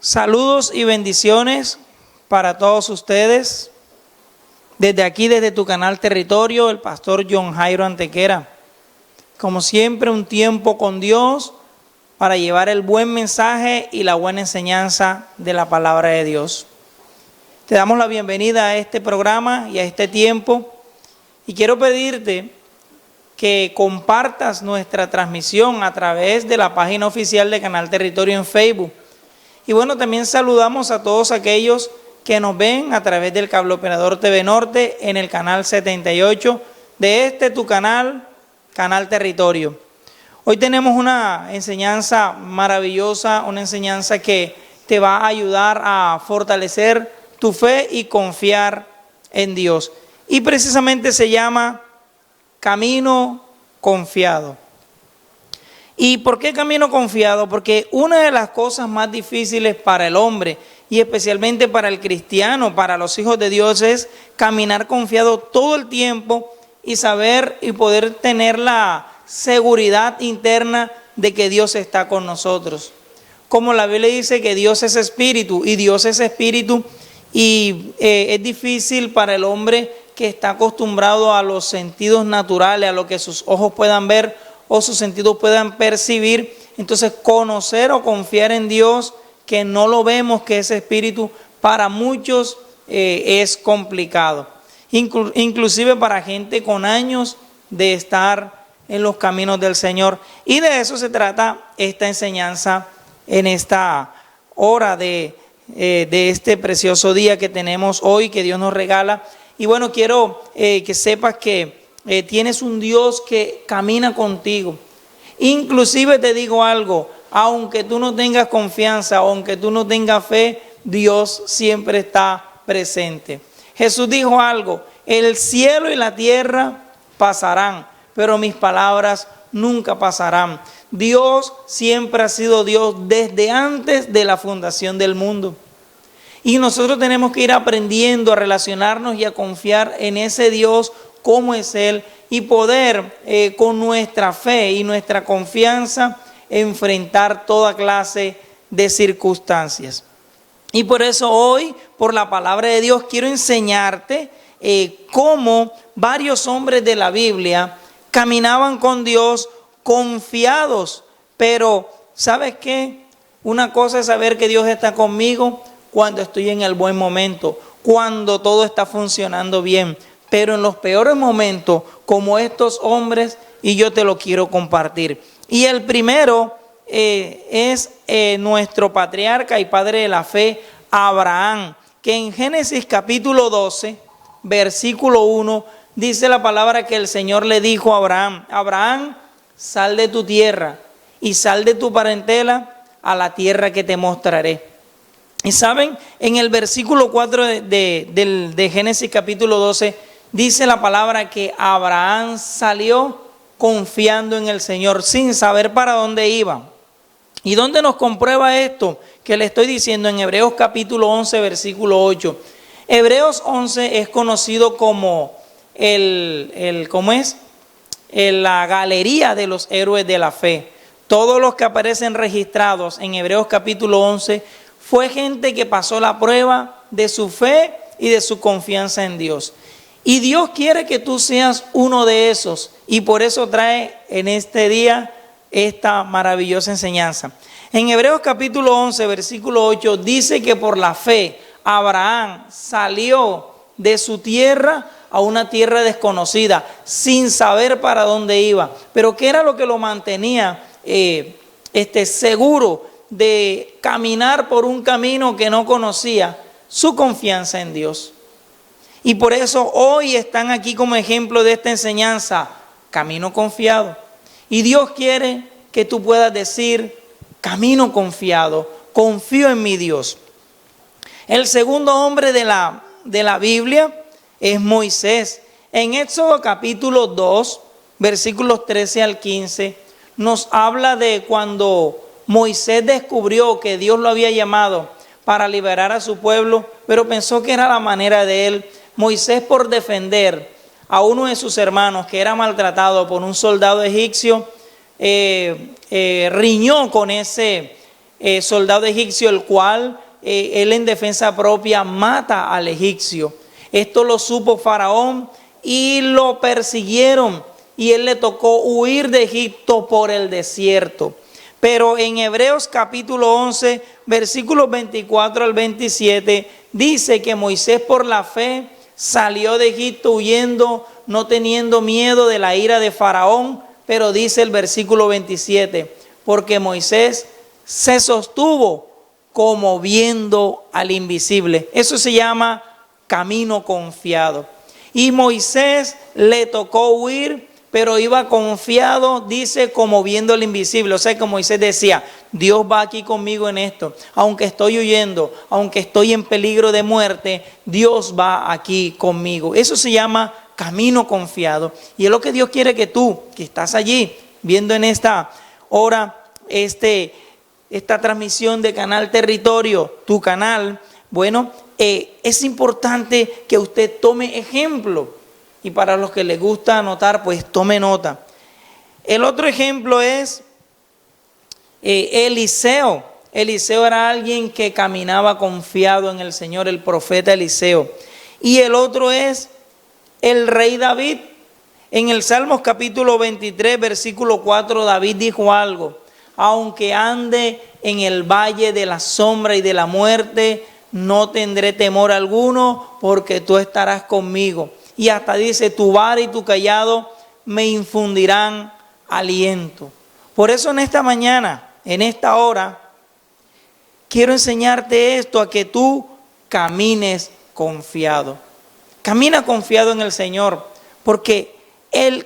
Saludos y bendiciones para todos ustedes. Desde aquí, desde tu canal Territorio, el pastor John Jairo Antequera. Como siempre, un tiempo con Dios para llevar el buen mensaje y la buena enseñanza de la palabra de Dios. Te damos la bienvenida a este programa y a este tiempo. Y quiero pedirte que compartas nuestra transmisión a través de la página oficial de Canal Territorio en Facebook. Y bueno, también saludamos a todos aquellos que nos ven a través del cable operador TV Norte en el canal 78 de tu canal, Canal Territorio. Hoy tenemos una enseñanza maravillosa, una enseñanza que te va a ayudar a fortalecer tu fe y confiar en Dios. Y precisamente se llama Camino Confiado. ¿Y por qué camino confiado? Porque una de las cosas más difíciles para el hombre y especialmente para el cristiano, para los hijos de Dios, es caminar confiado todo el tiempo y saber y poder tener la seguridad interna de que Dios está con nosotros. Como la Biblia dice que Dios es espíritu y Dios es espíritu y es difícil para el hombre que está acostumbrado a los sentidos naturales, a lo que sus ojos puedan ver o sus sentidos puedan percibir. Entonces conocer o confiar en Dios, que no lo vemos, que es espíritu, para muchos es complicado. Inclusive para gente con años de estar en los caminos del Señor. Y de eso se trata esta enseñanza en esta hora de este precioso día que tenemos hoy, que Dios nos regala. Y bueno, quiero que sepas que tienes un Dios que camina contigo. Inclusive te digo algo, aunque tú no tengas confianza, aunque tú no tengas fe, Dios siempre está presente. Jesús dijo algo: el cielo y la tierra pasarán, pero mis palabras nunca pasarán. Dios siempre ha sido Dios desde antes de la fundación del mundo. Y nosotros tenemos que ir aprendiendo a relacionarnos y a confiar en ese Dios, cómo es Él, y poder con nuestra fe y nuestra confianza enfrentar toda clase de circunstancias. Y por eso hoy, por la palabra de Dios, quiero enseñarte cómo varios hombres de la Biblia caminaban con Dios confiados. Pero, ¿sabes qué? Una cosa es saber que Dios está conmigo cuando estoy en el buen momento, cuando todo está funcionando bien. Pero en los peores momentos, como estos hombres, y yo te lo quiero compartir. Y el primero es nuestro patriarca y padre de la fe, Abraham, que en Génesis capítulo 12, versículo 1, dice la palabra que el Señor le dijo a Abraham: Abraham, sal de tu tierra y sal de tu parentela a la tierra que te mostraré. Y saben, en el versículo 4 de Génesis capítulo 12, dice la palabra que Abraham salió confiando en el Señor, sin saber para dónde iba. ¿Y dónde nos comprueba esto que le estoy diciendo? En Hebreos capítulo 11, versículo 8. Hebreos 11 es conocido como la galería de los héroes de la fe. Todos los que aparecen registrados en Hebreos capítulo 11 fue gente que pasó la prueba de su fe y de su confianza en Dios. Y Dios quiere que tú seas uno de esos. Y por eso trae en este día esta maravillosa enseñanza. En Hebreos capítulo 11, versículo 8, dice que por la fe Abraham salió de su tierra a una tierra desconocida, sin saber para dónde iba. Pero ¿qué era lo que lo mantenía seguro de caminar por un camino que no conocía? Su confianza en Dios. Y por eso hoy están aquí como ejemplo de esta enseñanza, camino confiado. Y Dios quiere que tú puedas decir: camino confiado, confío en mi Dios. El segundo hombre de la Biblia es Moisés. En Éxodo capítulo 2, versículos 13 al 15, nos habla de cuando Moisés descubrió que Dios lo había llamado para liberar a su pueblo, pero pensó que era la manera de él. Moisés, por defender a uno de sus hermanos que era maltratado por un soldado egipcio, riñó con ese soldado egipcio, el cual él en defensa propia mata al egipcio. Esto lo supo Faraón y lo persiguieron y él le tocó huir de Egipto por el desierto. Pero en Hebreos capítulo 11, versículos 24 al 27, dice que Moisés por la fe salió de Egipto huyendo, no teniendo miedo de la ira de Faraón, pero dice el versículo 27, porque Moisés se sostuvo como viendo al invisible. Eso se llama camino confiado. Y Moisés le tocó huir, pero iba confiado, dice, como viendo al invisible. O sea que Moisés decía, Dios va aquí conmigo en esto. Aunque estoy huyendo, aunque estoy en peligro de muerte, Dios va aquí conmigo. Eso se llama camino confiado. Y es lo que Dios quiere que tú, que estás allí, viendo en esta hora, esta transmisión de Canal Territorio, tu canal, bueno, es importante que usted tome ejemplo. Y para los que les gusta anotar, pues tome nota. El otro ejemplo es Eliseo. Eliseo era alguien que caminaba confiado en el Señor, el profeta Eliseo. Y el otro es el rey David. En el Salmos capítulo 23, versículo 4, David dijo algo. Aunque ande en el valle de la sombra y de la muerte, no tendré temor alguno, porque tú estarás conmigo. Y hasta dice, tu vara y tu cayado me infundirán aliento. Por eso en esta mañana, en esta hora, quiero enseñarte esto, a que tú camines confiado. Camina confiado en el Señor, porque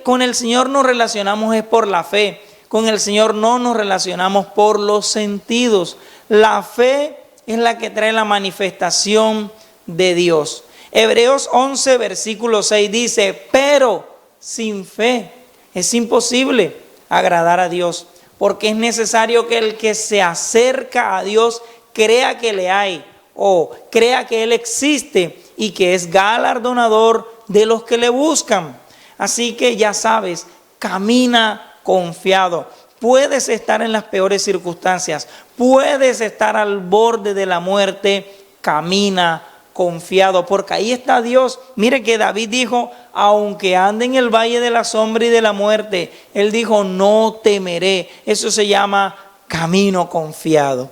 con el Señor nos relacionamos es por la fe. Con el Señor no nos relacionamos por los sentidos. La fe es la que trae la manifestación de Dios. Hebreos 11, versículo 6 dice, pero sin fe es imposible agradar a Dios, porque es necesario que el que se acerca a Dios crea que le hay, o crea que Él existe y que es galardonador de los que le buscan. Así que ya sabes, camina confiado. Puedes estar en las peores circunstancias, puedes estar al borde de la muerte, camina confiado, porque ahí está Dios. Mire que David dijo, aunque ande en el valle de la sombra y de la muerte, él dijo, no temeré. Eso se llama camino confiado.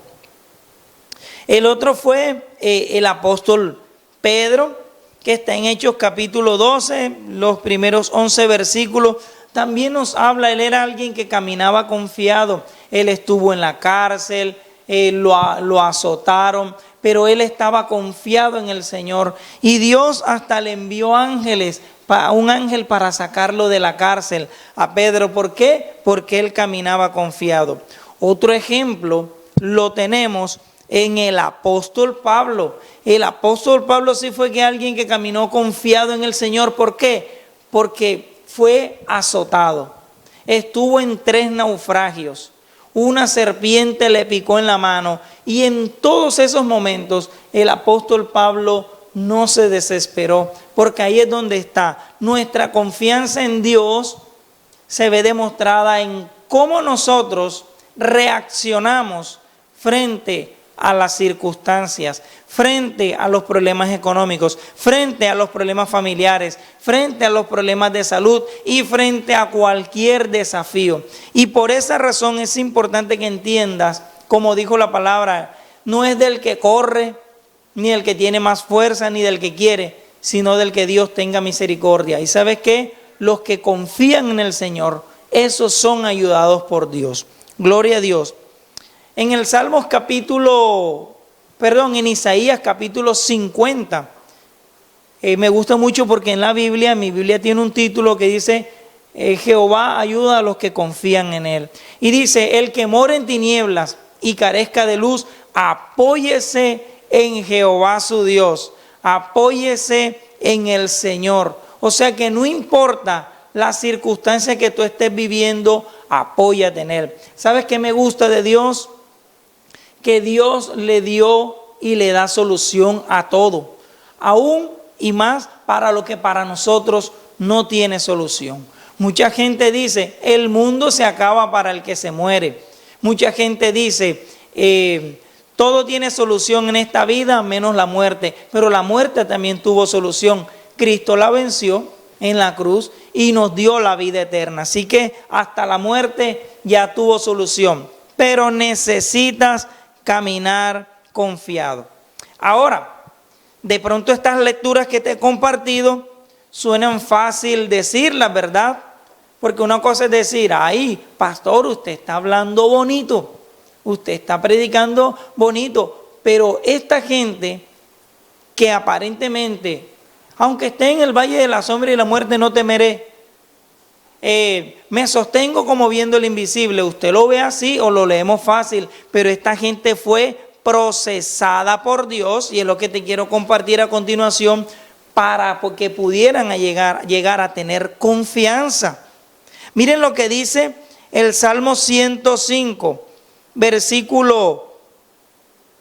El otro fue el apóstol Pedro, que está en Hechos capítulo 12, los primeros 11 versículos. También nos habla, él era alguien que caminaba confiado. Él estuvo en la cárcel, lo azotaron, pero él estaba confiado en el Señor. Y Dios hasta le envió un ángel para sacarlo de la cárcel a Pedro. ¿Por qué? Porque él caminaba confiado. Otro ejemplo lo tenemos en el apóstol Pablo. El apóstol Pablo sí fue alguien que caminó confiado en el Señor. ¿Por qué? Porque fue azotado. Estuvo en 3 naufragios. Una serpiente le picó en la mano y en todos esos momentos el apóstol Pablo no se desesperó, porque ahí es donde está nuestra confianza en Dios. Se ve demostrada en cómo nosotros reaccionamos frente a las circunstancias, frente a los problemas económicos, frente a los problemas familiares, frente a los problemas de salud y frente a cualquier desafío. Y por esa razón es importante que entiendas, como dijo la palabra, no es del que corre, ni del que tiene más fuerza, ni del que quiere, sino del que Dios tenga misericordia. ¿Y sabes qué? Los que confían en el Señor, esos son ayudados por Dios. Gloria a Dios. En el Salmos en Isaías capítulo 50, me gusta mucho porque en la Biblia, mi Biblia tiene un título que dice, Jehová ayuda a los que confían en Él. Y dice, el que mora en tinieblas y carezca de luz, apóyese en Jehová su Dios, apóyese en el Señor. O sea que no importa la circunstancia que tú estés viviendo, apóyate en Él. ¿Sabes qué me gusta de Dios? Que Dios le dio y le da solución a todo, aún y más para lo que para nosotros no tiene solución. Mucha gente dice, el mundo se acaba para el que se muere. Mucha gente dice, Todo tiene solución en esta vida menos la muerte, pero la muerte también tuvo solución. Cristo la venció en la cruz y nos dio la vida eterna. Así que hasta la muerte ya tuvo solución, pero necesitas caminar confiado. Ahora, de pronto estas lecturas que te he compartido suenan fácil decirlas, ¿verdad? Porque una cosa es decir, ay, pastor, usted está hablando bonito, usted está predicando bonito, pero esta gente que aparentemente, aunque esté en el valle de la sombra y la muerte, no temeré, me sostengo como viendo el invisible. Usted lo ve así o lo leemos fácil, pero esta gente fue procesada por Dios, y es lo que te quiero compartir a continuación, para que pudieran llegar a tener confianza. Miren lo que dice el Salmo 105, versículo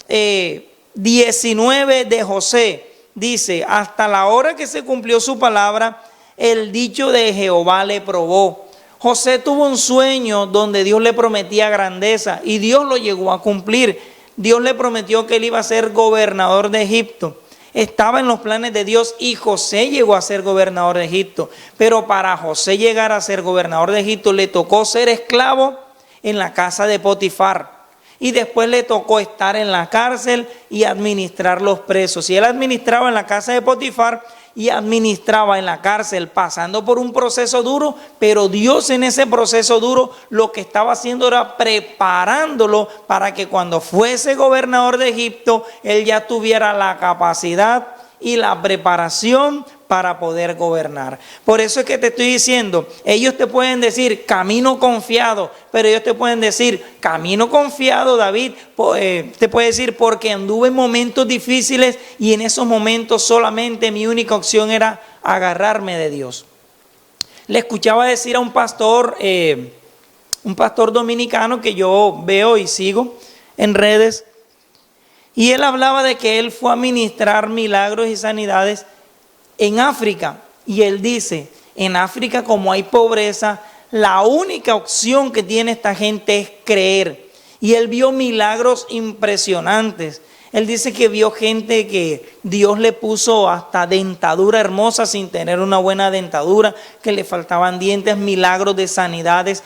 19 de José. Dice, hasta la hora que se cumplió su palabra, el dicho de Jehová le probó. José tuvo un sueño donde Dios le prometía grandeza y Dios lo llegó a cumplir. Dios le prometió que él iba a ser gobernador de Egipto. Estaba en los planes de Dios y José llegó a ser gobernador de Egipto. Pero para José llegar a ser gobernador de Egipto le tocó ser esclavo en la casa de Potifar. Y después le tocó estar en la cárcel y administrar los presos. Y él administraba en la casa de Potifar y administraba en la cárcel, pasando por un proceso duro, pero Dios en ese proceso duro lo que estaba haciendo era preparándolo para que cuando fuese gobernador de Egipto, él ya tuviera la capacidad y la preparación para poder gobernar. Por eso es que te estoy diciendo, ellos te pueden decir camino confiado, pero ellos te pueden decir camino confiado, David, te puede decir porque anduve en momentos difíciles y en esos momentos solamente mi única opción era agarrarme de Dios. Le escuchaba decir a un pastor dominicano que yo veo y sigo en redes, y él hablaba de que él fue a ministrar milagros y sanidades en África, y él dice, en África como hay pobreza, la única opción que tiene esta gente es creer. Y él vio milagros impresionantes. Él dice que vio gente que Dios le puso hasta dentadura hermosa sin tener una buena dentadura, que le faltaban dientes, milagros de sanidades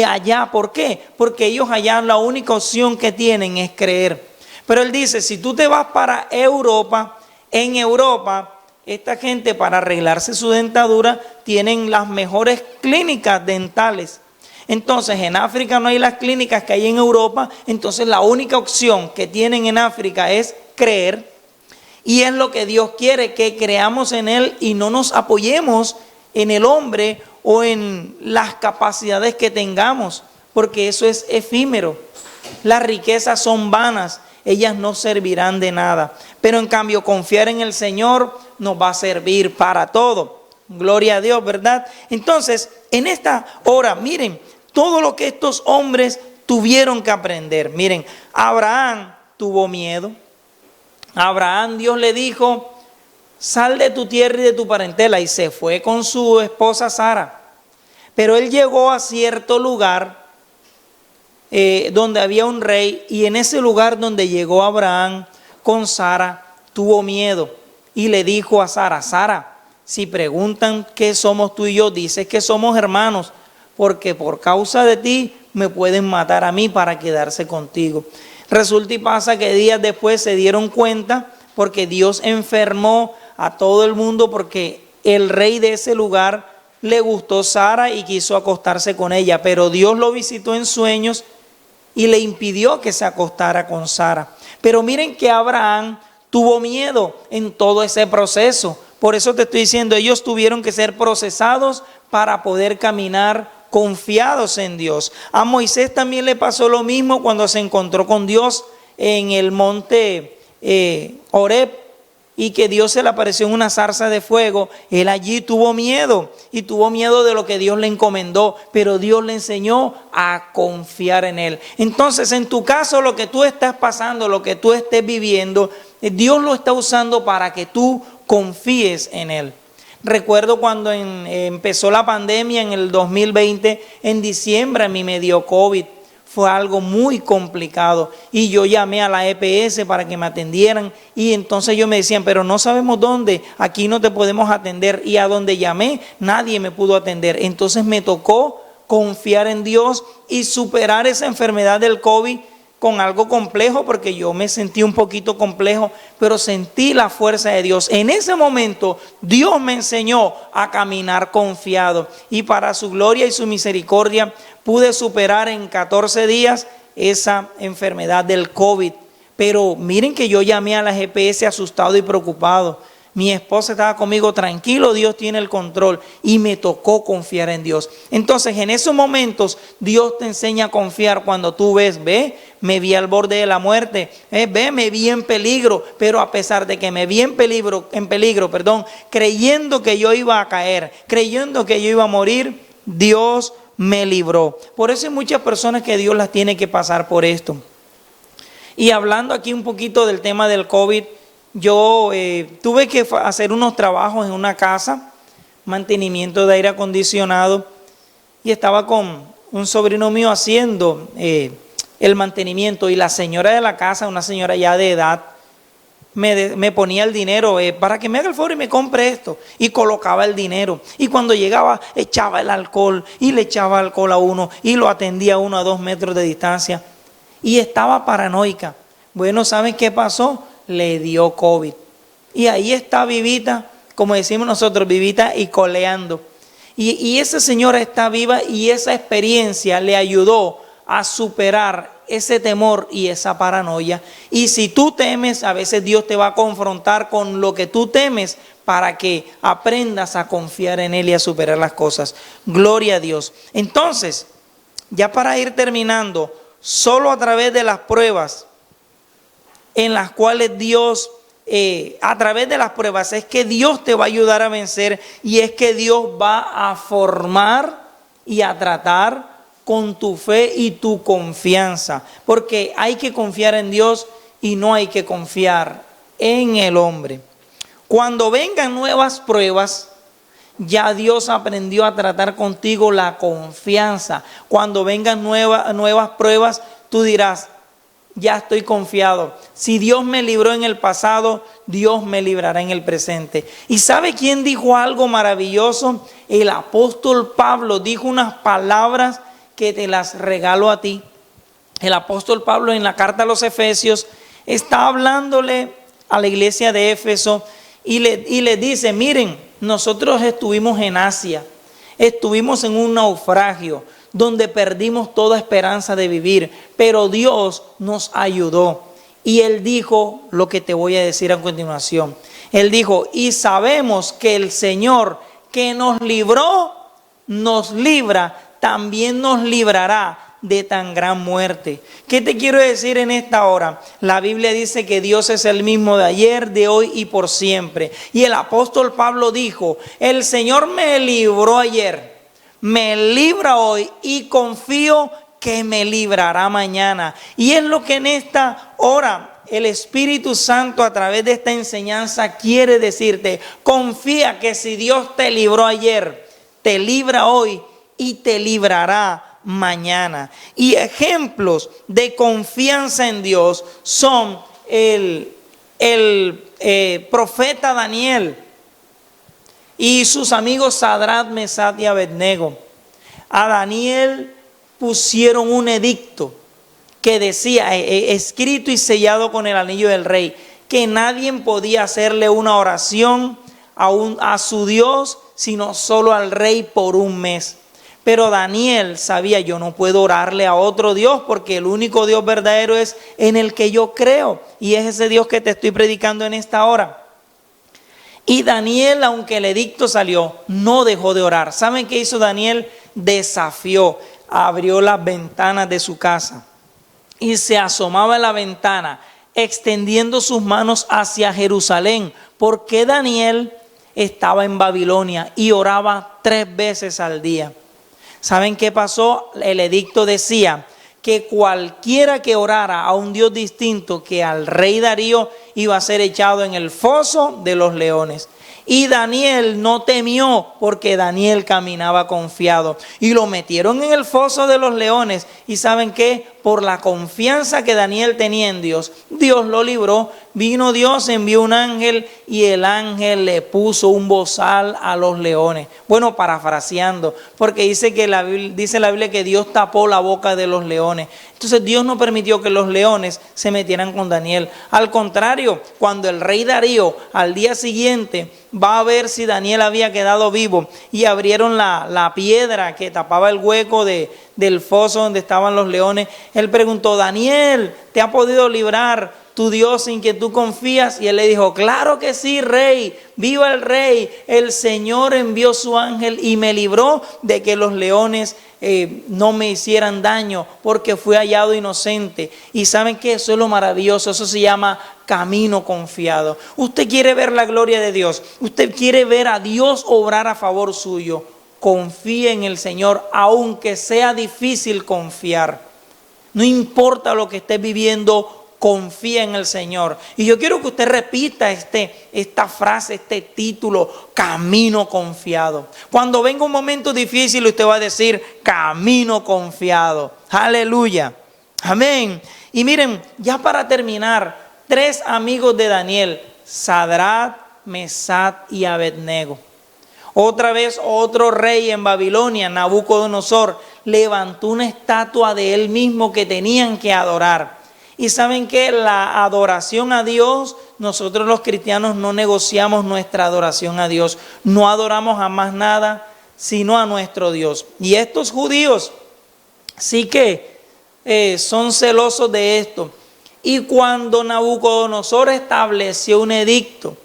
allá. ¿Por qué? Porque ellos allá la única opción que tienen es creer. Pero él dice, si tú te vas para Europa, en Europa, esta gente para arreglarse su dentadura tienen las mejores clínicas dentales. Entonces en África no hay las clínicas que hay en Europa, entonces la única opción que tienen en África es creer. Y es lo que Dios quiere, que creamos en Él y no nos apoyemos en el hombre o en las capacidades que tengamos, porque eso es efímero. Las riquezas son vanas, ellas no servirán de nada. Pero en cambio confiar en el Señor nos va a servir para todo. Gloria a Dios, ¿verdad? Entonces, en esta hora, miren, todo lo que estos hombres tuvieron que aprender. Miren, Abraham tuvo miedo. Abraham, Dios le dijo, sal de tu tierra y de tu parentela, y se fue con su esposa Sara. Pero él llegó a cierto lugar donde había un rey, y en ese lugar donde llegó Abraham con Sara, tuvo miedo y le dijo a Sara, Sara, si preguntan qué somos tú y yo, dices que somos hermanos, porque por causa de ti me pueden matar a mí para quedarse contigo. Resulta y pasa que días después se dieron cuenta, porque Dios enfermó a todo el mundo, porque el rey de ese lugar le gustó Sara y quiso acostarse con ella, pero Dios lo visitó en sueños y le impidió que se acostara con Sara. Pero miren que Abraham tuvo miedo en todo ese proceso. Por eso te estoy diciendo, ellos tuvieron que ser procesados para poder caminar confiados en Dios. A Moisés también le pasó lo mismo cuando se encontró con Dios en el monte Horeb, y que Dios se le apareció en una zarza de fuego. Él allí tuvo miedo, y tuvo miedo de lo que Dios le encomendó, pero Dios le enseñó a confiar en Él. Entonces, en tu caso, lo que tú estás pasando, lo que tú estés viviendo, Dios lo está usando para que tú confíes en Él. Recuerdo cuando empezó la pandemia en el 2020, en diciembre a mí me dio COVID. fue algo muy complicado y yo llamé a la EPS para que me atendieran y entonces ellos me decían, pero no sabemos dónde, aquí no te podemos atender, y a donde llamé nadie me pudo atender. Entonces me tocó confiar en Dios y superar esa enfermedad del COVID con algo complejo, porque yo me sentí un poquito complejo, pero sentí la fuerza de Dios. En ese momento Dios me enseñó a caminar confiado y para su gloria y su misericordia pude superar en 14 días esa enfermedad del COVID. Pero miren que yo llamé a la GPS asustado y preocupado. Mi esposa estaba conmigo, tranquilo, Dios tiene el control, y me tocó confiar en Dios. Entonces, en esos momentos, Dios te enseña a confiar cuando tú ves, me vi al borde de la muerte, me vi en peligro, pero a pesar de que me vi en peligro, creyendo que yo iba a caer, creyendo que yo iba a morir, Dios me libró. Por eso hay muchas personas que Dios las tiene que pasar por esto. Y hablando aquí un poquito del tema del COVID, yo tuve que hacer unos trabajos en una casa, mantenimiento de aire acondicionado, y estaba con un sobrino mío haciendo el mantenimiento, y la señora de la casa, una señora ya de edad, me ponía el dinero para que me haga el favor y me compre esto, y colocaba el dinero, y cuando llegaba echaba el alcohol y le echaba alcohol a uno y lo atendía a uno a 2 metros de distancia, y estaba paranoica. Bueno, ¿saben qué pasó? Le dio COVID. Y ahí está vivita, como decimos nosotros, vivita y coleando. Y esa señora está viva y esa experiencia le ayudó a superar ese temor y esa paranoia. Y si tú temes, a veces Dios te va a confrontar con lo que tú temes para que aprendas a confiar en Él y a superar las cosas. Gloria a Dios. Entonces, ya para ir terminando, solo a través de las pruebas en las cuales Dios, a través de las pruebas, es que Dios te va a ayudar a vencer, y es que Dios va a formar y a tratar con tu fe y tu confianza, porque hay que confiar en Dios y no hay que confiar en el hombre. Cuando vengan nuevas pruebas, ya Dios aprendió a tratar contigo la confianza. Cuando vengan nuevas pruebas, tú dirás, ya estoy confiado. Si Dios me libró en el pasado, Dios me librará en el presente. ¿Y sabe quién dijo algo maravilloso? El apóstol Pablo dijo unas palabras que te las regalo a ti. El apóstol Pablo, en la carta a los Efesios, está hablándole a la iglesia de Éfeso y le dice, miren, nosotros estuvimos en Asia, estuvimos en un naufragio donde perdimos toda esperanza de vivir, pero Dios nos ayudó. Y Él dijo lo que te voy a decir a continuación. Él dijo, y sabemos que el Señor que nos libró, nos libra, también nos librará de tan gran muerte. ¿Qué te quiero decir en esta hora? La Biblia dice que Dios es el mismo de ayer, de hoy y por siempre. Y el apóstol Pablo dijo, el Señor me libró ayer, me libra hoy y confío que me librará mañana. Y es lo que en esta hora el Espíritu Santo a través de esta enseñanza quiere decirte. Confía que si Dios te libró ayer, te libra hoy y te librará mañana. Y ejemplos de confianza en Dios son el profeta Daniel y sus amigos Sadrach, Mesach y Abednego. A Daniel pusieron un edicto que decía, escrito y sellado con el anillo del rey, que nadie podía hacerle una oración a su Dios, sino solo al rey por un mes. Pero Daniel sabía, yo no puedo orarle a otro Dios, porque el único Dios verdadero es en el que yo creo, y es ese Dios que te estoy predicando en esta hora. Y Daniel, aunque el edicto salió, no dejó de orar. ¿Saben qué hizo Daniel? Desafió, abrió las ventanas de su casa y se asomaba a la ventana, extendiendo sus manos hacia Jerusalén, porque Daniel estaba en Babilonia y oraba 3 veces al día. ¿Saben qué pasó? El edicto decía que cualquiera que orara a un Dios distinto que al rey Darío iba a ser echado en el foso de los leones. Y Daniel no temió porque Daniel caminaba confiado. Y lo metieron en el foso de los leones. ¿Y saben qué? Por la confianza que Daniel tenía en Dios, Dios lo libró. Vino Dios, envió un ángel y el ángel le puso un bozal a los leones. Bueno, parafraseando, porque dice la Biblia que Dios tapó la boca de los leones. Entonces Dios no permitió que los leones se metieran con Daniel. Al contrario, cuando el rey Darío al día siguiente va a ver si Daniel había quedado vivo y abrieron la piedra que tapaba el hueco del foso donde estaban los leones, él preguntó: Daniel, ¿te ha podido librar tu Dios en que tú confías? Y él le dijo: claro que sí, rey, viva el rey, el Señor envió su ángel y me libró de que los leones no me hicieran daño, porque fui hallado inocente. Y saben que eso es lo maravilloso, eso se llama camino confiado. Usted quiere ver la gloria de Dios, usted quiere ver a Dios obrar a favor suyo, confíe en el Señor, aunque sea difícil confiar. No importa lo que esté viviendo, confía en el Señor. Y yo quiero que usted repita esta frase, este título: camino confiado. Cuando venga un momento difícil, usted va a decir: camino confiado. Aleluya. Amén. Y miren, ya para terminar, 3 amigos de Daniel: Sadrach, Mesach y Abednego. Otra vez otro rey en Babilonia, Nabucodonosor, levantó una estatua de él mismo que tenían que adorar. Y saben que la adoración a Dios, nosotros los cristianos no negociamos nuestra adoración a Dios. No adoramos jamás nada sino a nuestro Dios. Y estos judíos sí que son celosos de esto. Y cuando Nabucodonosor estableció un edicto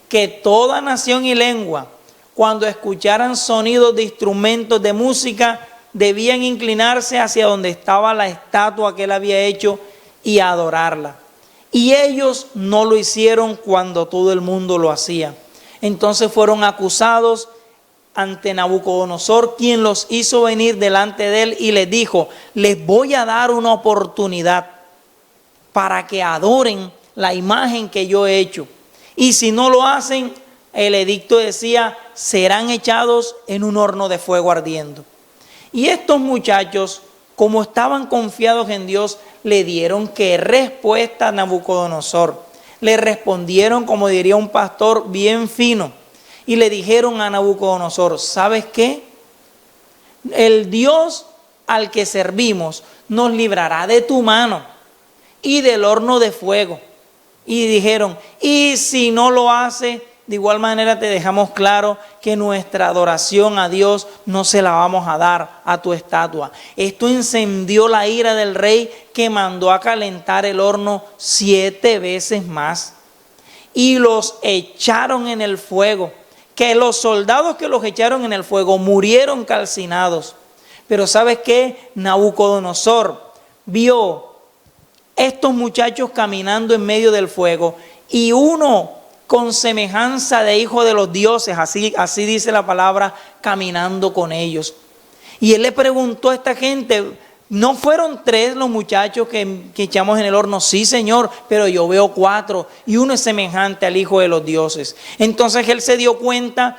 que toda nación y lengua, cuando escucharan sonidos de instrumentos de música, debían inclinarse hacia donde estaba la estatua que él había hecho y adorarla. Y ellos no lo hicieron cuando todo el mundo lo hacía. Entonces fueron acusados ante Nabucodonosor, quien los hizo venir delante de él y les dijo: les voy a dar una oportunidad para que adoren la imagen que yo he hecho. Y si no lo hacen, el edicto decía: serán echados en un horno de fuego ardiendo. Y estos muchachos, como estaban confiados en Dios, le dieron qué respuesta a Nabucodonosor. Le respondieron, como diría un pastor, bien fino. Y le dijeron a Nabucodonosor: ¿sabes qué? El Dios al que servimos nos librará de tu mano y del horno de fuego. Y dijeron: y si no lo hace, de igual manera te dejamos claro que nuestra adoración a Dios no se la vamos a dar a tu estatua. Esto encendió la ira del rey, que mandó a calentar el horno 7 veces más. Y los echaron en el fuego, que los soldados que los echaron en el fuego murieron calcinados. Pero ¿sabes qué? Nabucodonosor vio estos muchachos caminando en medio del fuego, y uno con semejanza de hijo de los dioses, así dice la palabra, caminando con ellos. Y él le preguntó a esta gente: ¿no fueron 3 los muchachos que echamos en el horno? Sí, Señor, pero yo veo 4 y uno es semejante al hijo de los dioses. Entonces él se dio cuenta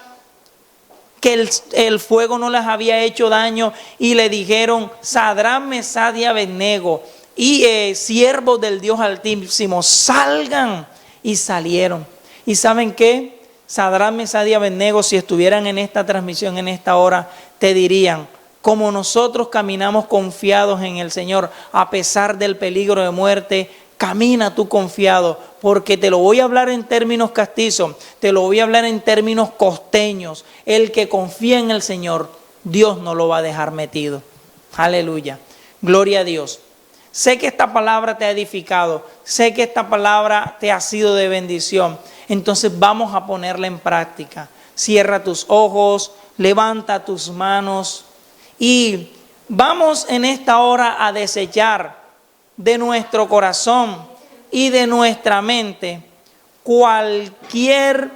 que el fuego no les había hecho daño, y le dijeron: Sadrach, Mesach y Abednego, y siervos del Dios Altísimo, salgan. Y salieron. ¿Y saben qué? Sadrach, Mesach y Abednego, si estuvieran en esta transmisión en esta hora, te dirían: como nosotros caminamos confiados en el Señor, a pesar del peligro de muerte, camina tú confiado, porque te lo voy a hablar en términos castizos, te lo voy a hablar en términos costeños. El que confía en el Señor, Dios no lo va a dejar metido. Aleluya. Gloria a Dios. Sé que esta palabra te ha edificado, sé que esta palabra te ha sido de bendición. Entonces vamos a ponerla en práctica. Cierra tus ojos, levanta tus manos y vamos en esta hora a desechar de nuestro corazón y de nuestra mente cualquier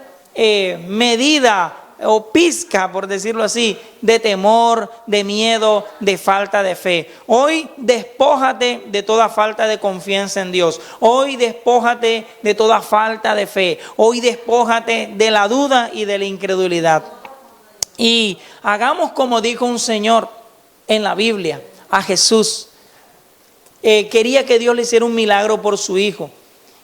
medida o pizca, por decirlo así, de temor, de miedo, de falta de fe. Hoy despójate de toda falta de confianza en Dios. Hoy despójate de toda falta de fe. Hoy despójate de la duda y de la incredulidad. Y hagamos como dijo un señor en la Biblia, a Jesús. Quería que Dios le hiciera un milagro por su hijo.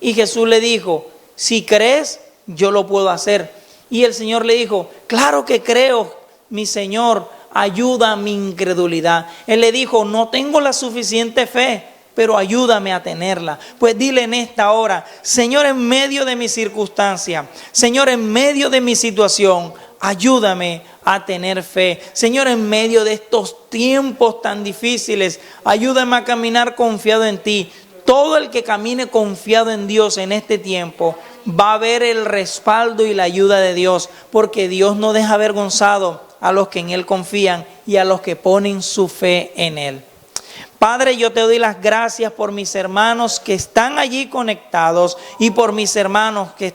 Y Jesús le dijo, si crees, yo lo puedo hacer. Y el Señor le dijo, claro que creo, mi Señor, ayuda a mi incredulidad. Él le dijo, no tengo la suficiente fe, pero ayúdame a tenerla. Pues dile en esta hora, Señor, en medio de mi circunstancia, Señor, en medio de mi situación, ayúdame a tener fe. Señor, en medio de estos tiempos tan difíciles, ayúdame a caminar confiado en ti. Todo el que camine confiado en Dios en este tiempo va a ver el respaldo y la ayuda de Dios, porque Dios no deja avergonzado a los que en Él confían y a los que ponen su fe en Él. Padre, yo te doy las gracias por mis hermanos que están allí conectados y por mis hermanas que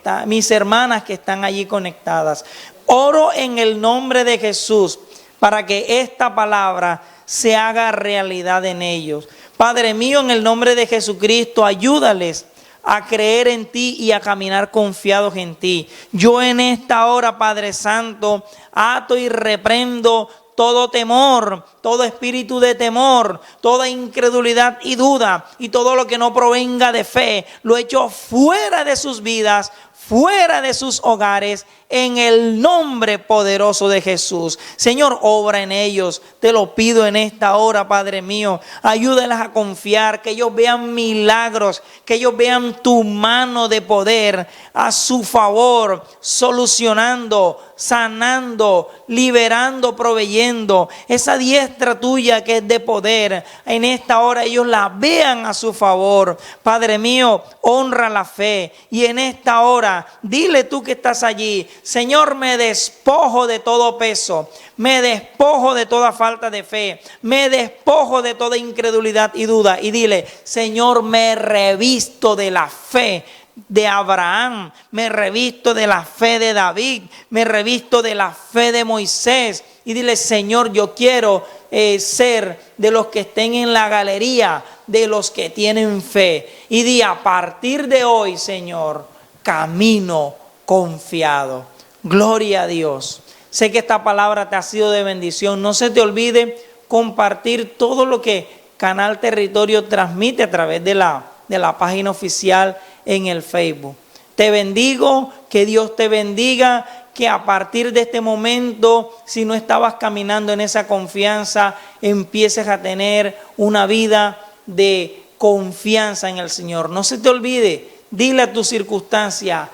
están allí conectadas. Oro en el nombre de Jesús para que esta palabra se haga realidad en ellos. Padre mío, en el nombre de Jesucristo, ayúdales a creer en ti y a caminar confiados en ti. Yo en esta hora, Padre Santo, ato y reprendo todo temor, todo espíritu de temor, toda incredulidad y duda y todo lo que no provenga de fe, lo echo fuera de sus vidas, fuera de sus hogares, en el nombre poderoso de Jesús. Señor, obra en ellos, te lo pido en esta hora, Padre mío. Ayúdalas a confiar, que ellos vean milagros, que ellos vean tu mano de poder a su favor, solucionando, sanando, liberando, proveyendo. Esa diestra tuya que es de poder, en esta hora ellos la vean a su favor. Padre mío, honra la fe. Y en esta hora, dile tú que estás allí, Señor, me despojo de todo peso, me despojo de toda falta de fe, me despojo de toda incredulidad y duda. Y dile, Señor, me revisto de la fe de Abraham, me revisto de la fe de David, me revisto de la fe de Moisés. Y dile, Señor, yo quiero ser de los que estén en la galería, de los que tienen fe. Y di, a partir de hoy, Señor, camino confiado. Gloria a Dios. Sé que esta palabra te ha sido de bendición. No se te olvide compartir todo lo que Canal Territorio transmite a través de la página oficial en el Facebook. Te bendigo, que Dios te bendiga, que a partir de este momento, si no estabas caminando en esa confianza, empieces a tener una vida de confianza en el Señor. No se te olvide, dile a tu circunstancia,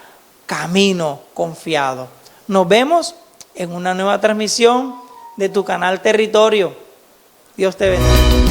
camino confiado. Nos vemos en una nueva transmisión de tu canal Territorio. Dios te bendiga.